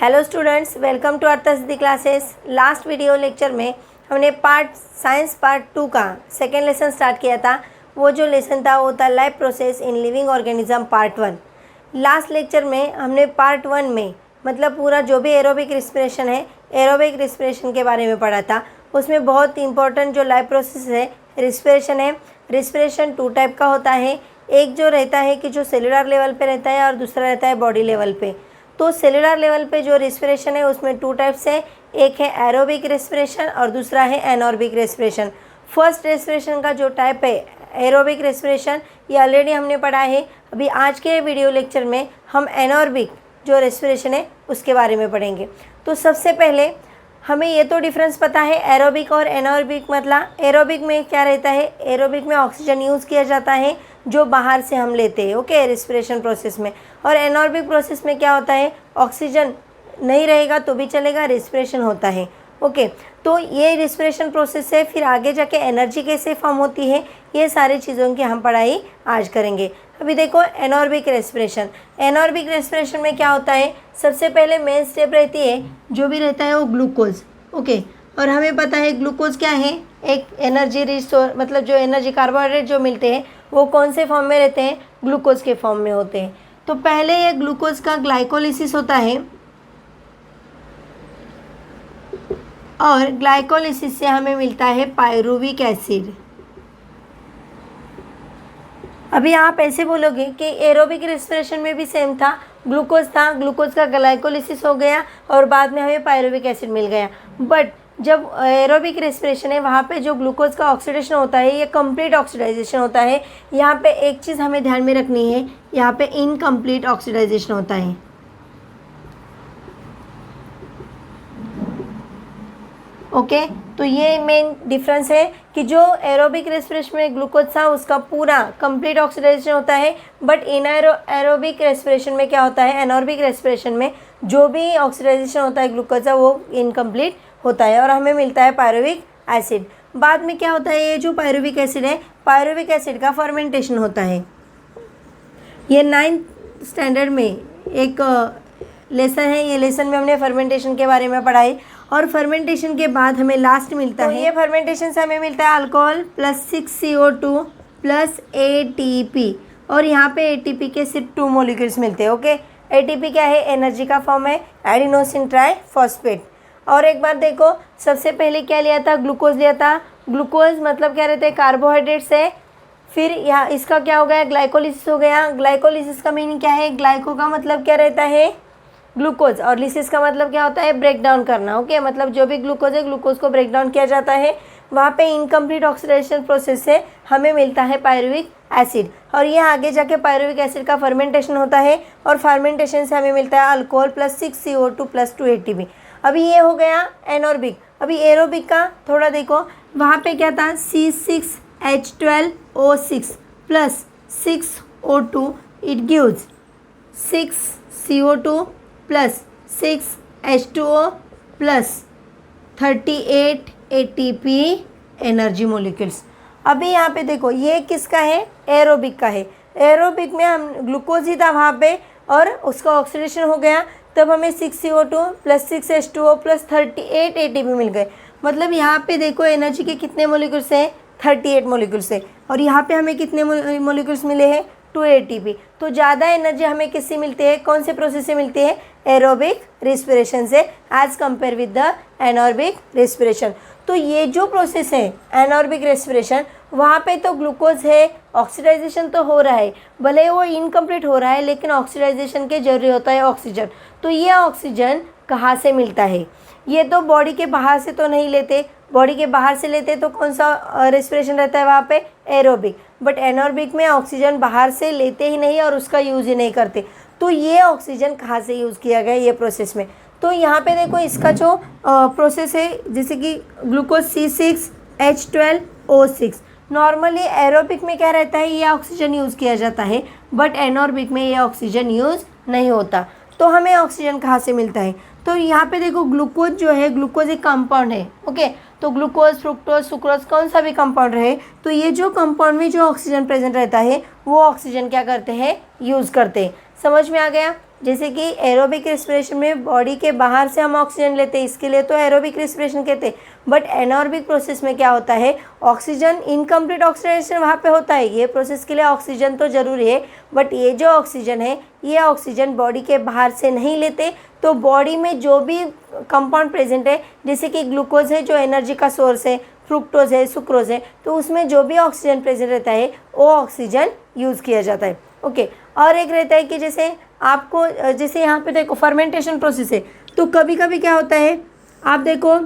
Hello students, welcome to Arthsiddhi classes. Last video lecture में हमने science part 2 का second lesson start किया था। वो जो लेसन था वो था life process in living organism part 1। Last lecture में हमने पार्ट 1 में मतलब पूरा जो भी एरोबिक रिस्पिरेशन है, एरोबिक रिस्पिरेशन के बारे में पढ़ा था। उसमें बहुत इंपॉर्टेंट जो लाइफ प्रोसेस है रिस्पिरेशन है। रिस्पिरेशन 2 टाइप का होता है। एक जो रहता है कि जो सेलुलर लेवल पे रहता है और दूसरा रहता है बॉडी लेवल पे। तो सेलुलर लेवल पे जो रिस्पिरेशन है उसमें 2 टाइप्स है। एक है एरोबिक रेस्पिरेशन और दूसरा है एनॉर्बिक रेस्पिरेशन। फर्स्ट रेस्पिरेशन का जो टाइप है एरोबिक रेस्पिरेशन, ये ऑलरेडी हमने पढ़ा है। अभी आज के वीडियो लेक्चर में हम एनॉर्बिक जो रेस्पिरेशन है उसके बारे में पढ़ेंगे। तो सबसे पहले हमें ये तो डिफरेंस पता है एरोबिक और एनॉर्बिक। मतलब एरोबिक में क्या रहता है, एरोबिक में ऑक्सीजन यूज़ किया जाता है जो बाहर से हम लेते हैं, ओके, रिस्पिरेशन प्रोसेस में। और एनॉर्बिक प्रोसेस में क्या होता है, ऑक्सीजन नहीं रहेगा तो भी चलेगा, रिस्पिरेशन होता है, ओके। तो ये रिस्पिरेशन प्रोसेस से फिर आगे जाके एनर्जी कैसे फॉर्म होती है, ये सारी चीज़ों की हम पढ़ाई आज करेंगे। अभी देखो एनॉर्बिक रेस्पिरेशन। एनॉर्बिक रेस्पिरेशन में क्या होता है, सबसे पहले मेन स्टेप रहती है जो भी रहता है वो ग्लूकोज, ओके। और हमें पता है ग्लूकोज क्या है, एक एनर्जी रिसोर्स, मतलब जो एनर्जी कार्बोहाइड्रेट जो मिलते हैं वो कौन से फॉर्म में रहते हैं, ग्लूकोज के फॉर्म में होते हैं। तो पहले ये ग्लूकोज का ग्लाइकोलिसिस होता है और ग्लाइकोलिसिस से हमें मिलता है पायरुविक एसिड। अभी आप ऐसे बोलोगे कि एरोबिक रेस्पिरेशन में भी सेम था, ग्लूकोज था, ग्लूकोज का ग्लाइकोलिसिस हो गया और बाद में हमें पायरुविक एसिड मिल गया। बट जब एरोबिक रेस्पिरेशन है वहाँ पे जो ग्लूकोज का ऑक्सीडेशन होता है ये कंप्लीट ऑक्सीडाइजेशन होता है। यहाँ पे एक चीज़ हमें ध्यान में रखनी है, यहाँ पे इनकम्प्लीट ऑक्सीडाइजेशन होता है, ओके। तो ये मेन डिफरेंस है कि जो एरोबिक रेस्पिरेशन में ग्लूकोज था उसका पूरा कंप्लीट ऑक्सीडाइजेशन होता है। बट इन एरोबिक रेस्पिरेशन में क्या होता है, एनॉर्बिक रेस्पिरेशन में जो भी ऑक्सीडाइजेशन होता है ग्लूकोज का वो इनकम्प्लीट होता है और हमें मिलता है पायरुविक एसिड। बाद में क्या होता है, ये जो पायरुविक एसिड है, पायरुविक एसिड का फर्मेंटेशन होता है। ये 9th स्टैंडर्ड में एक लेसन है, ये लेसन में हमने फर्मेंटेशन के बारे में पढ़ाई। और फर्मेंटेशन के बाद हमें लास्ट मिलता है, ये फर्मेंटेशन से हमें मिलता है alcohol plus 6CO2 plus ATP। और यहाँ पे ATP के सिर्फ 2 मॉलिक्यूल्स मिलते हैं, ओके। ATP क्या है, एनर्जी का फॉर्म है, एडिनोसिन ट्राइफॉस्फेट। और एक बार देखो, सबसे पहले क्या लिया था, ग्लूकोज लिया था। ग्लूकोज मतलब क्या रहता है, कार्बोहाइड्रेट्स है। फिर यहाँ इसका क्या हो गया, ग्लाइकोलिसिस हो गया। ग्लाइकोलिसिस का मीनिंग क्या है, ग्लाइको का मतलब क्या रहता है, ग्लूकोज, और लिसिस का मतलब क्या होता है, ब्रेक डाउन करना, ओके। मतलब जो भी ग्लूकोज है ग्लूकोज को ब्रेक डाउन किया जाता है। वहाँ पे इनकम्प्लीट ऑक्सीडेशन प्रोसेस से हमें मिलता है पायरुविक एसिड। और ये आगे जाके पायरुविक एसिड का फर्मेंटेशन होता है और फर्मेंटेशन से हमें मिलता है alcohol plus 6CO2 plus 2 ATP। अभी ये हो गया एनॉर्बिक। अभी एरोबिक का थोड़ा देखो, वहाँ पे क्या था, C6H12O6 plus 6O2, it gives 6CO2 plus 6H2O plus 38 ATP energy molecules. अभी यहाँ पे देखो ये किसका है, एरोबिक का है। एरोबिक में हम ग्लूकोज ही था वहाँ पे और उसका ऑक्सीडेशन हो गया, तब हमें 6CO2 plus 6H2O plus 38 ATP मिल गए। मतलब यहाँ पे देखो एनर्जी के कितने मोलिक्यूल्स हैं, 38 मोलिक्यूल्स है। और यहाँ पे हमें कितने मोलिक्यूल्स मिले हैं, 2 ATP। तो ज़्यादा एनर्जी हमें किससे मिलती है, कौन से प्रोसेस से मिलती है, एरोबिक रिस्पिरेशन से, as compare with the anaerobic respiration. तो ये जो प्रोसेस है एनॉर्बिक रेस्पिरेशन, वहाँ पे तो ग्लूकोज है, ऑक्सीडाइजेशन तो हो रहा है, भले वो इनकम्प्लीट हो रहा है लेकिन ऑक्सीडाइजेशन के जरूरी होता है ऑक्सीजन। तो ये ऑक्सीजन कहाँ से मिलता है, ये तो बॉडी के बाहर से तो नहीं लेते, बॉडी के बाहर से लेते तो कौन सा रेस्पिरेशन रहता है वहाँ पे, एरोबिक। बट एनॉर्बिक में ऑक्सीजन बाहर से लेते ही नहीं और उसका यूज़ ही नहीं करते। तो ये ऑक्सीजन कहाँ से यूज़ किया गया ये प्रोसेस में, तो यहाँ पे देखो इसका जो प्रोसेस है, जैसे कि ग्लूकोज C6H12O6, नॉर्मली एरोबिक में क्या रहता है, ये ऑक्सीजन यूज़ किया जाता है, बट एनॉर्बिक में ये ऑक्सीजन यूज़ नहीं होता। तो हमें ऑक्सीजन कहाँ से मिलता है, तो यहाँ पे देखो ग्लूकोज जो है, ग्लूकोज एक कंपाउंड है, ओके। तो ग्लूकोज, फ्रुक्टोज, सुक्रोज कौन सा भी कंपाउंड रहे, तो ये जो कंपाउंड में जो ऑक्सीजन प्रेजेंट रहता है वो ऑक्सीजन क्या करते हैं, यूज़ करते हैं। समझ में आ गया। जैसे कि एरोबिक रेस्पिरेशन में बॉडी के बाहर से हम ऑक्सीजन लेते हैं, इसके लिए तो एरोबिक रेस्पिरेशन कहते हैं। बट एनारोबिक प्रोसेस में क्या होता है, ऑक्सीजन इनकम्प्लीट ऑक्सीडेशन वहाँ पे होता है। ये प्रोसेस के लिए ऑक्सीजन तो ज़रूरी है, बट ये जो ऑक्सीजन है ये ऑक्सीजन बॉडी के बाहर से नहीं लेते। तो बॉडी में जो भी कंपाउंड प्रेजेंट है, जैसे कि ग्लूकोज है जो एनर्जी का सोर्स है, फ्रुक्टोज है, सुक्रोज है, तो उसमें जो भी ऑक्सीजन प्रेजेंट रहता है वो ऑक्सीजन यूज़ किया जाता है। ओके, और एक रहता है कि जैसे आपको जैसे यहाँ पे देखो फर्मेंटेशन प्रोसेस है, तो कभी कभी क्या होता है, आप देखो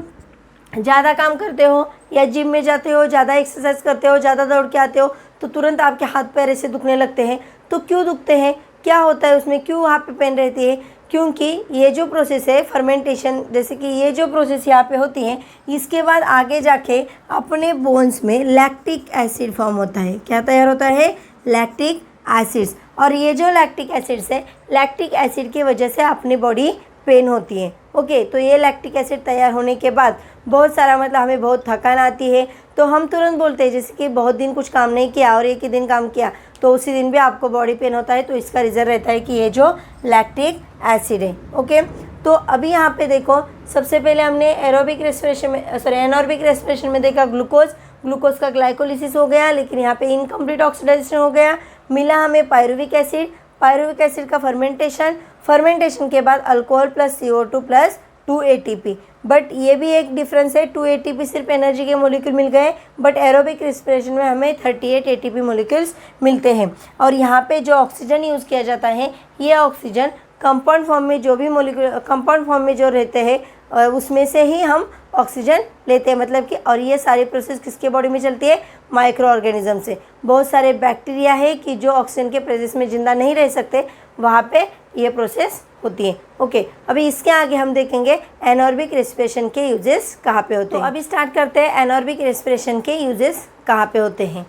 ज़्यादा काम करते हो या जिम में जाते हो, ज़्यादा एक्सरसाइज करते हो, ज़्यादा दौड़ के आते हो, तो तुरंत आपके हाथ पैर ऐसे दुखने लगते हैं। तो क्यों दुखते हैं, क्या होता है उसमें, क्यों वहाँ पे पेन रहती है? क्योंकि ये जो प्रोसेस है फर्मेंटेशन, जैसे कि ये जो प्रोसेस यहाँ पे होती है, इसके बाद आगे जाके अपने बोन्स में लैक्टिक एसिड फॉर्म होता है। क्या तैयार होता है? Lactic acids. और ये जो लैक्टिक एसिड्स है, लैक्टिक एसिड की वजह से अपनी बॉडी पेन होती है। ओके, तो ये लैक्टिक एसिड तैयार होने के बाद बहुत सारा मतलब हमें बहुत थकान आती है, तो हम तुरंत बोलते हैं जैसे कि बहुत दिन कुछ काम नहीं किया और एक ही दिन काम किया तो उसी दिन भी आपको बॉडी पेन होता है। तो इसका रीज़न रहता है कि ये जो लैक्टिक एसिड है। ओके, तो अभी यहाँ पे देखो, सबसे पहले हमने एरोबिक रेस्पिरेशन में एनारोबिक रेस्पिरेशन में देखा ग्लूकोज का ग्लाइकोलिसिस हो गया, लेकिन यहाँ पे इनकम्प्लीट ऑक्सीडेशन हो गया। मिला हमें पायरुविक एसिड का फर्मेंटेशन के बाद alcohol plus CO2 plus 2 ATP। But ये भी एक डिफरेंस है, 2 ATP सिर्फ एनर्जी के मोलिक्यूल मिल गए, बट एरोबिक रेस्पिरेशन में हमें 38 ATP मोलिक्यूल्स मिलते हैं। और यहाँ पे जो ऑक्सीजन यूज़ किया जाता है, ये ऑक्सीजन कंपाउंड फॉर्म में जो भी मोलिक्यूल कंपाउंड फॉर्म में जो रहते हैं उसमें से ही हम ऑक्सीजन लेते हैं, मतलब कि। और ये सारी प्रोसेस किसके बॉडी में चलती है? माइक्रो ऑर्गेनिज्म से। बहुत सारे बैक्टीरिया है कि जो ऑक्सीजन के प्रेजेंस में जिंदा नहीं रह सकते, वहाँ पे ये प्रोसेस होती है। ओके, अभी इसके आगे हम देखेंगे एनारोबिक रेस्पिरेशन के यूजेस कहाँ पे होते हैं। तो अभी स्टार्ट करते हैं एनारोबिक रेस्पिरेशन के यूजेस कहाँ पे होते हैं।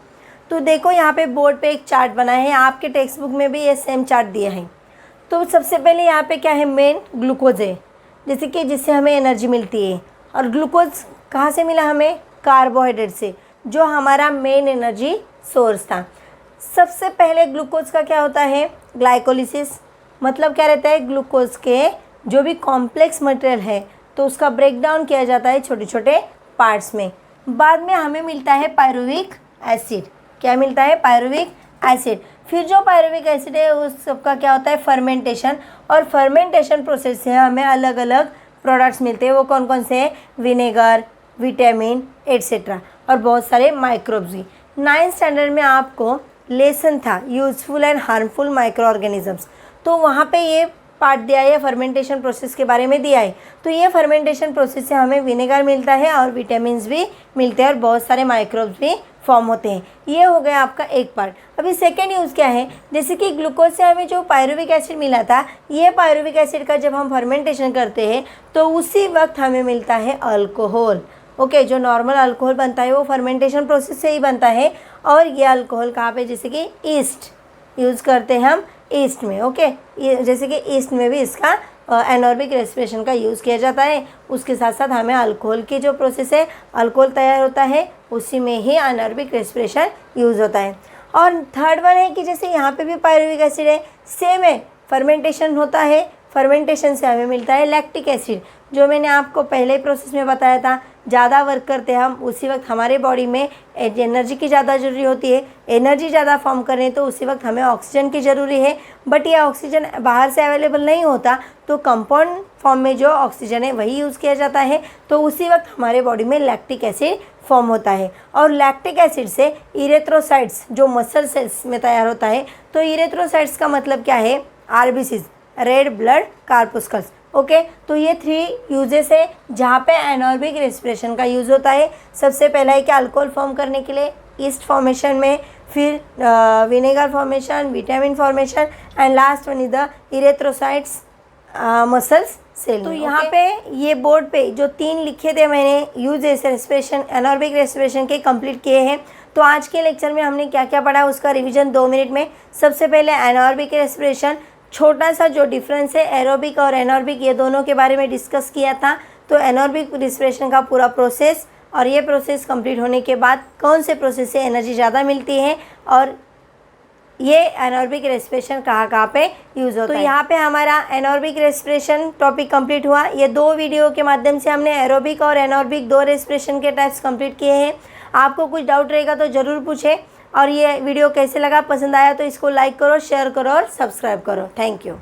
तो देखो यहाँ पे बोर्ड पे एक चार्ट बना है, आपके टेक्स्ट बुक में भी ये सेम चार्ट दिया है। तो सबसे पहले यहाँ पे क्या है, मेन ग्लूकोज है, जैसे कि जिससे हमें एनर्जी मिलती है। और ग्लूकोज कहाँ से मिला हमें? कार्बोहाइड्रेट से, जो हमारा मेन एनर्जी सोर्स था। सबसे पहले ग्लूकोज का क्या होता है? ग्लाइकोलिसिस। मतलब क्या रहता है, ग्लूकोज के जो भी कॉम्प्लेक्स मटेरियल है तो उसका ब्रेक डाउन किया जाता है छोटे छोटे पार्ट्स में। बाद में हमें मिलता है पायरुविक एसिड। क्या मिलता है? Pyruvic acid. फिर जो पायरुविक एसिड है उस सबका क्या होता है? फर्मेंटेशन। और फर्मेंटेशन प्रोसेस से हमें अलग अलग प्रोडक्ट्स मिलते हैं। वो कौन कौन से हैं? विनेगर, विटामिन एट्सेट्रा, और बहुत सारे माइक्रोब्स भी। 9th स्टैंडर्ड में आपको लेसन था useful and harmful micro organisms, तो वहाँ पे ये पार्ट दिया है, फर्मेंटेशन प्रोसेस के बारे में दिया है। तो ये फर्मेंटेशन प्रोसेस से हमें विनेगर मिलता है और विटामिन्स भी मिलते हैं और बहुत सारे माइक्रोब्स भी फॉर्म होते हैं। ये हो गया आपका एक पार्ट। अभी सेकेंड यूज़ क्या है, जैसे कि ग्लूकोज से हमें जो पायरुविक एसिड मिला था, ये पायरुविक एसिड का जब हम फर्मेंटेशन करते हैं तो उसी वक्त हमें मिलता है अल्कोहल। ओके, जो नॉर्मल अल्कोहल बनता है वो फर्मेंटेशन प्रोसेस से ही बनता है। और ये अल्कोहल कहाँ पे? जैसे कि ईस्ट यूज़ करते हैं हम ईस्ट में। ओके, ये जैसे कि ईस्ट में भी इसका एनारोबिक रेस्पिरेशन का यूज़ किया जाता है। उसके साथ साथ हमें अल्कोहल की जो प्रोसेस है, अल्कोहल तैयार होता है, उसी में ही एनारोबिक रेस्पिरेशन यूज़ होता है। और थर्ड वन है कि जैसे यहाँ पे भी पायरुविक एसिड है, सेम है, फर्मेंटेशन होता है, फर्मेंटेशन से हमें मिलता है लैक्टिक एसिड, जो मैंने आपको पहले प्रोसेस में बताया था। ज़्यादा वर्क करते हैं हम, उसी वक्त हमारे बॉडी में एनर्जी की ज़्यादा ज़रूरी होती है। एनर्जी ज़्यादा फॉर्म करने तो उसी वक्त हमें ऑक्सीजन की ज़रूरी है, बट ये ऑक्सीजन बाहर से अवेलेबल नहीं होता, तो कंपाउंड फॉर्म में जो ऑक्सीजन है वही यूज़ किया जाता है। तो उसी वक्त हमारे बॉडी में लैक्टिक एसिड फॉर्म होता है। और लैक्टिक एसिड से इरेथ्रोसाइट्स जो मसल सेल्स में तैयार होता है। तो इरेथ्रोसाइट्स का मतलब क्या है? RBCs, red blood corpuscles. Okay, तो ये 3 यूजेस है जहाँ पे एनारोबिक रेस्पिरेशन का यूज़ होता है। सबसे पहला है कि अल्कोहल फॉर्म करने के लिए ईस्ट फॉर्मेशन में, फिर vinegar formation, vitamin formation, and last one is the erythrocytes muscles cell. तो यहाँ पे ये बोर्ड पे जो 3 लिखे थे मैंने यूजेस रेस्पिरेशन एनारोबिक रेस्पिरेशन के कंप्लीट किए हैं। तो आज के लेक्चर में हमने क्या क्या पढ़ा उसका रिवीजन 2 मिनट में। सबसे पहले एनारोबिक रेस्पिरेशन, छोटा सा जो डिफरेंस है एरोबिक और एनारोबिक, ये दोनों के बारे में डिस्कस किया था। तो एनारोबिक रेस्पिरेशन का पूरा प्रोसेस, और ये प्रोसेस कंप्लीट होने के बाद कौन से प्रोसेस से एनर्जी ज़्यादा मिलती है और ये एनोरबिक रेस्पिरेशन कहाँ पे यूज़ होता है। तो यहाँ पे हमारा एनोरबिक रेस्पिरेशन टॉपिक कंप्लीट हुआ। ये 2 वीडियो के माध्यम से हमने एरोबिक और एनोरबिक 2 रेस्पिरेशन के टाइप्स कंप्लीट किए हैं। आपको कुछ डाउट रहेगा तो ज़रूर पूछें। और ये वीडियो कैसे लगा, पसंद आया तो इसको लाइक करो, शेयर करो और सब्सक्राइब करो। Thank you.